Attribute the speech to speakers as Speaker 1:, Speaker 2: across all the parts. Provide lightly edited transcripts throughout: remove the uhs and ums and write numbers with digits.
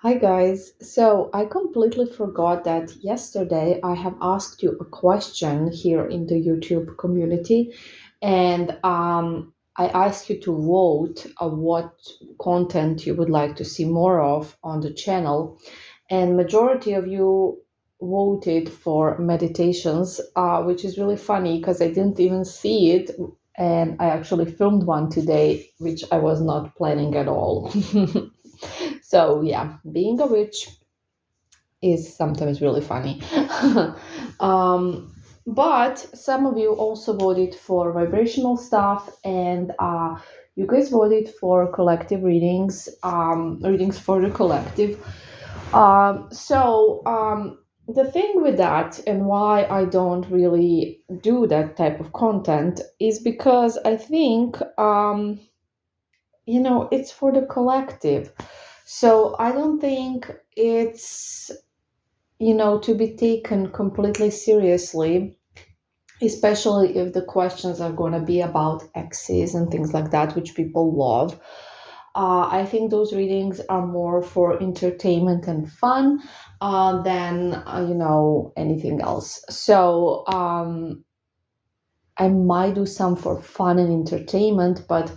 Speaker 1: Hi guys. So I completely forgot that yesterday I have asked you a question here in the YouTube community, and I asked you to vote what content you would like to see more of on the channel, and majority of you voted for meditations, which is really funny because I didn't even see it, and I actually filmed one today, which I was not planning at all. So yeah, being a witch is sometimes really funny. um, but some of you also voted for vibrational stuff, and you guys voted for collective readings, readings for the collective. The thing with that and why I don't really do that type of content is because I think, it's for the collective. So I don't think it's, to be taken completely seriously, especially if the questions are going to be about exes and things like that, which people love. I think those readings are more for entertainment and fun than, anything else. So I might do some for fun and entertainment, but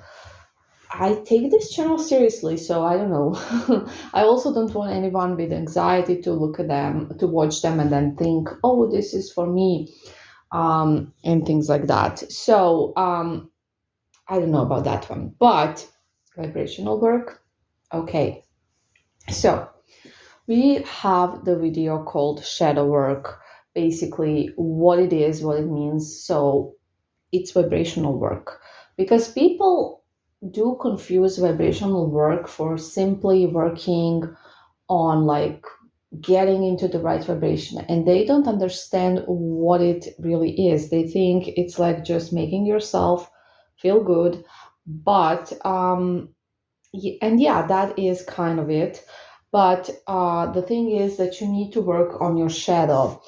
Speaker 1: I take this channel seriously, so I don't know. I also don't want anyone with anxiety to look at them, to watch them, and then think, oh, this is for me, and things like that. So I don't know about that one. But vibrational work, okay. So we have the video called Shadow Work, basically what it is, what it means. So it's vibrational work because people do confuse vibrational work for simply working on like getting into the right vibration, and they don't understand what it really is. They think it's like just making yourself feel good, but and yeah, that is kind of it. But the thing is that you need to work on your shadow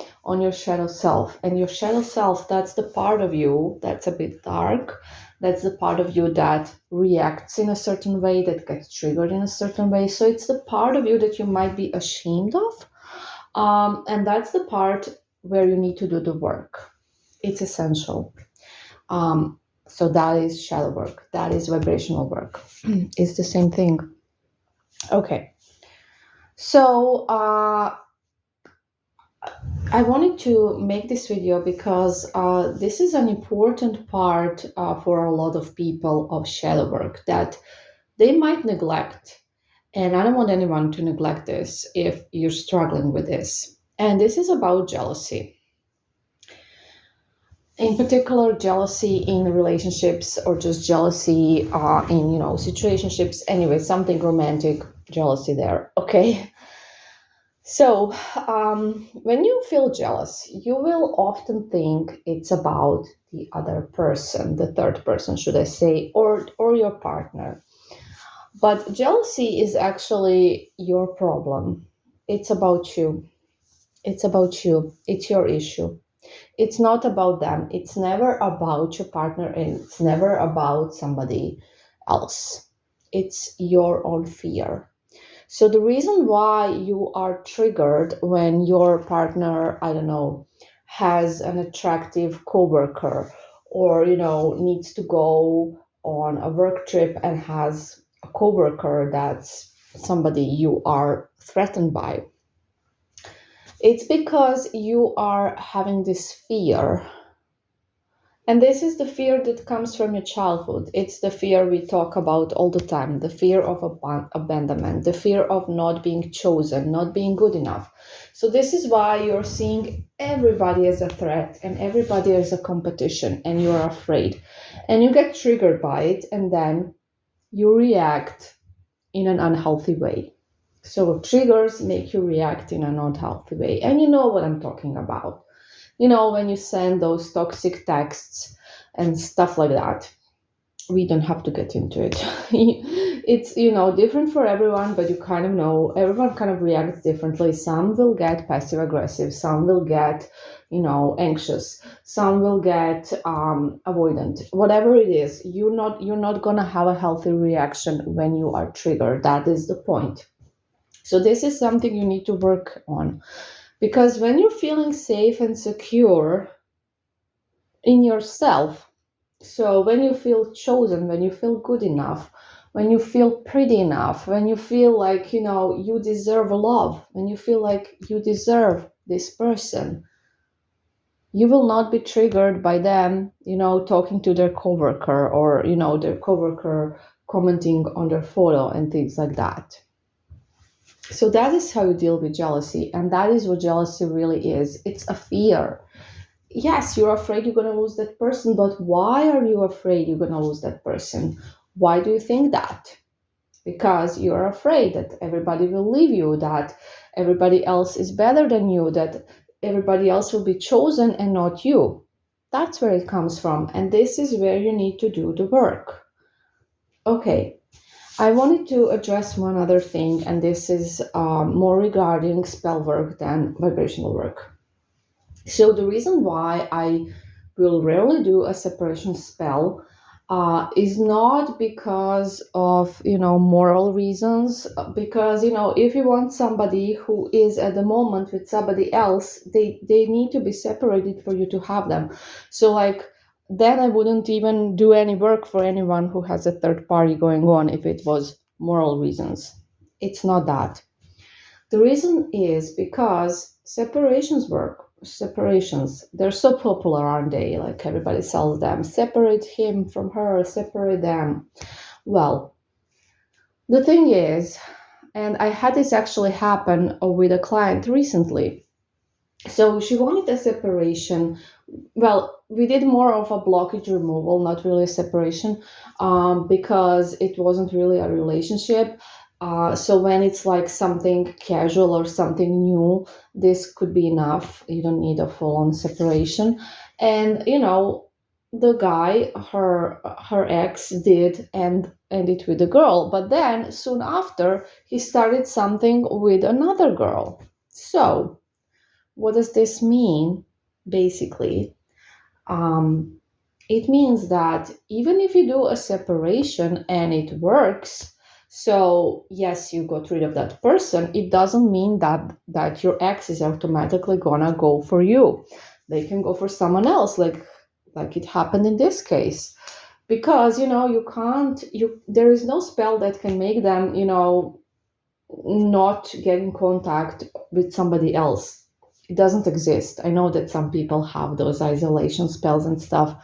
Speaker 1: self. And your shadow self, that's the part of you that's a bit dark. That's the part of you that reacts in a certain way, that gets triggered in a certain way. So it's the part of you that you might be ashamed of. And that's the part where you need to do the work. It's essential. So that is shadow work, that is vibrational work. It's the same thing. Okay, so I wanted to make this video because this is an important part for a lot of people of shadow work that they might neglect. And I don't want anyone to neglect this if you're struggling with this. And this is about jealousy. In particular, jealousy in relationships or just jealousy in, situationships. Anyway, something romantic jealousy there. Okay. So, when you feel jealous, you will often think it's about the other person, the third person, should I say, or your partner. But jealousy is actually your problem. It's about you. It's about you. It's your issue. It's not about them. It's never about your partner, and it's never about somebody else. It's your own fear. So the reason why you are triggered when your partner, I don't know, has an attractive coworker, or needs to go on a work trip and has a coworker that's somebody you are threatened by, it's because you are having this fear. And this is the fear that comes from your childhood. It's the fear we talk about all the time, the fear of abandonment, the fear of not being chosen, not being good enough. So, this is why you're seeing everybody as a threat and everybody as a competition, and you're afraid. And you get triggered by it, and then you react in an unhealthy way. So, triggers make you react in an unhealthy way. And you know what I'm talking about. When you send those toxic texts and stuff like that. We don't have to get into it. It's, different for everyone, but you kind of know everyone kind of reacts differently. Some will get passive aggressive, some will get, anxious, some will get avoidant. Whatever it is, you're not gonna have a healthy reaction when you are triggered. That is the point. So this is something you need to work on, because when you're feeling safe and secure in yourself, so when you feel chosen, when you feel good enough, when you feel pretty enough, when you feel like, you deserve love, when you feel like you deserve this person, you will not be triggered by them, talking to their coworker, or, their coworker commenting on their photo and things like that. So that is how you deal with jealousy. And that is what jealousy really is. It's a fear. Yes, you're afraid you're going to lose that person, but why are you afraid you're going to lose that person? Why do you think that? Because you're afraid that everybody will leave you, that everybody else is better than you, that everybody else will be chosen and not you. That's where it comes from. And this is where you need to do the work. Okay, I wanted to address one other thing, and this is more regarding spell work than vibrational work. So the reason why I will rarely do a separation spell is not because of moral reasons. Because if you want somebody who is at the moment with somebody else, they need to be separated for you to have them. So like then I wouldn't even do any work for anyone who has a third party going on if it was moral reasons. It's not that. The reason is because separations, they're so popular, aren't they? Like everybody sells them. Separate him from her, separate them. Well, the thing is, and I had this actually happen with a client recently. So she wanted a separation. Well, we did more of a blockage removal, not really a separation, because it wasn't really a relationship. So when it's like something casual or something new, this could be enough. You don't need a full-on separation. And the guy, her ex, did end it with the girl, but then soon after he started something with another girl. So what does this mean? Basically, it means that even if you do a separation and it works, so yes, you got rid of that person, it doesn't mean that your ex is automatically gonna go for you. They can go for someone else, like it happened in this case, because there is no spell that can make them not get in contact with somebody else. It doesn't exist. I know that some people have those isolation spells and stuff.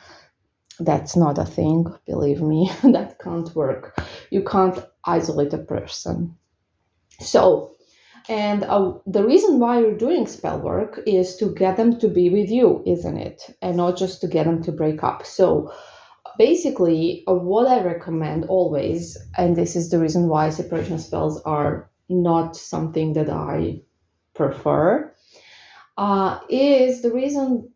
Speaker 1: That's not a thing, believe me. That can't work. You can't isolate a person. So, and the reason why you're doing spell work is to get them to be with you, isn't it? And not just to get them to break up. So basically, what I recommend always, and this is the reason why separation spells are not something that I prefer, is the reason.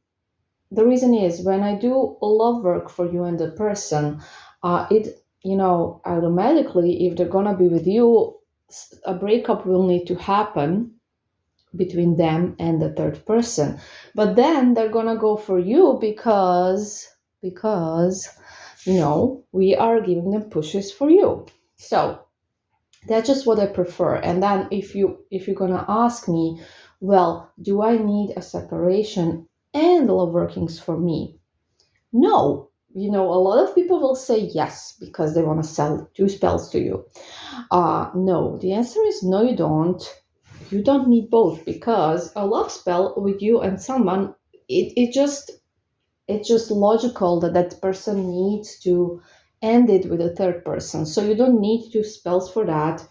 Speaker 1: The reason is when I do love work for you and the person, it automatically, if they're gonna be with you, a breakup will need to happen between them and the third person. But then they're gonna go for you because we are giving them pushes for you. So that's just what I prefer. And then if you're gonna ask me, well, do I need a separation and love workings for me? No. A lot of people will say yes because they want to sell two spells to you. No, the answer is no, you don't. You don't need both, because a love spell with you and someone, it's just logical that person needs to end it with a third person. So you don't need two spells for that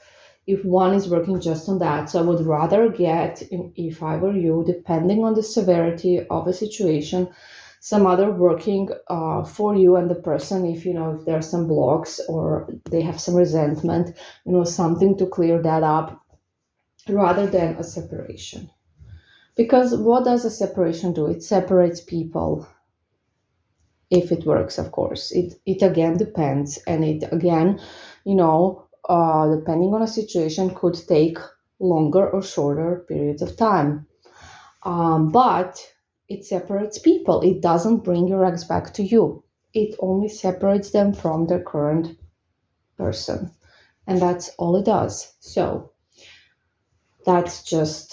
Speaker 1: if one is working just on that. So I would rather get, if I were you, depending on the severity of a situation, some other working for you and the person, if if there are some blocks or they have some resentment, something to clear that up, rather than a separation. Because what does a separation do? It separates people. If it works, of course, it again depends, and it again, depending on a situation, could take longer or shorter periods of time. But it separates people. It doesn't bring your ex back to you. It only separates them from their current person. And that's all it does. So That's just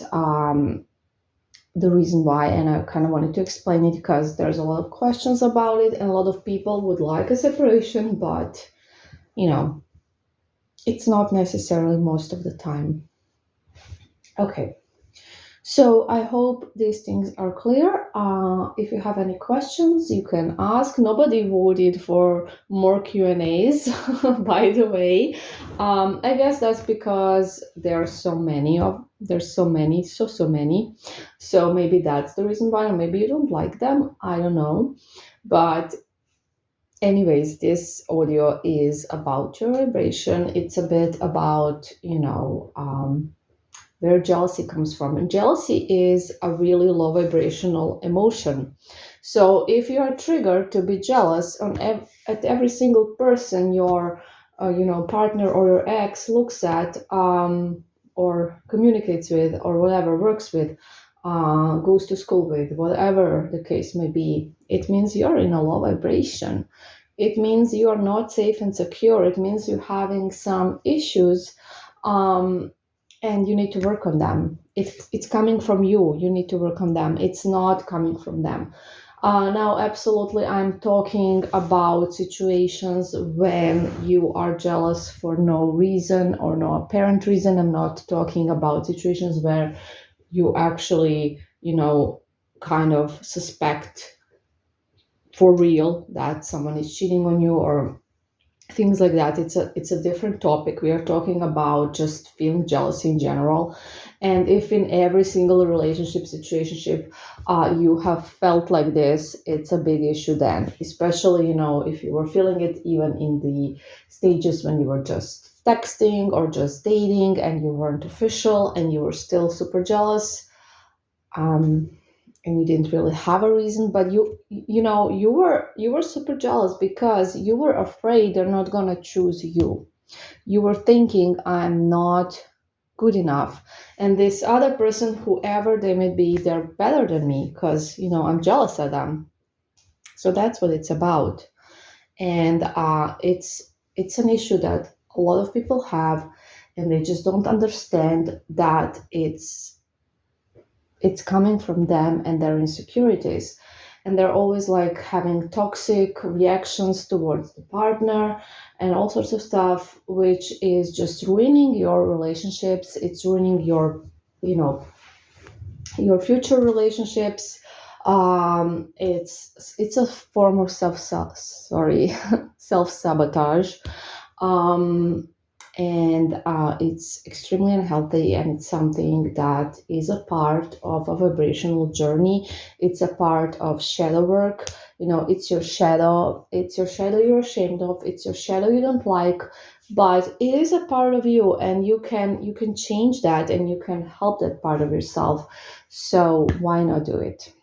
Speaker 1: the reason why, and I kind of wanted to explain it because there's a lot of questions about it, and a lot of people would like a separation, but you know, it's not necessarily most of the time. Okay. So I hope these things are clear. If you have any questions, you can ask. Nobody voted for more Q&As, by the way. I guess that's because there's so many. So maybe that's the reason why, or maybe you don't like them. I don't know. But anyways, this audio is about your vibration. It's a bit about, where jealousy comes from. And jealousy is a really low vibrational emotion. So if you are triggered to be jealous at every single person your partner or your ex looks at, or communicates with, or whatever, works with, goes to school with, whatever the case may be, it means you're in a low vibration. It means you are not safe and secure. It means you're having some issues, and you need to work on them. It's coming from you. You need to work on them. It's not coming from them. Now, absolutely, I'm talking about situations when you are jealous for no reason or no apparent reason. I'm not talking about situations where you actually, kind of suspect for real that someone is cheating on you or things like that. It's a different topic. We are talking about just feeling jealousy in general. And if in every single relationship situationship you have felt like this, it's a big issue then, especially if you were feeling it even in the stages when you were just texting or just dating and you weren't official and you were still super jealous. And you didn't really have a reason, but you were super jealous because you were afraid they're not going to choose you. You were thinking, I'm not good enough, and this other person, whoever they may be, they're better than me because I'm jealous of them. So that's what it's about. And it's an issue that a lot of people have, and they just don't understand that it's coming from them and their insecurities, and they're always like having toxic reactions towards the partner and all sorts of stuff, which is just ruining your relationships. It's ruining you know your future relationships. It's a form of self sabotage. um, and it's extremely unhealthy, and it's something that is a part of a vibrational journey. It's a part of shadow work. It's your shadow you're ashamed of. It's your shadow you don't like, but it is a part of you, and you can change that, and you can help that part of yourself. So why not do it?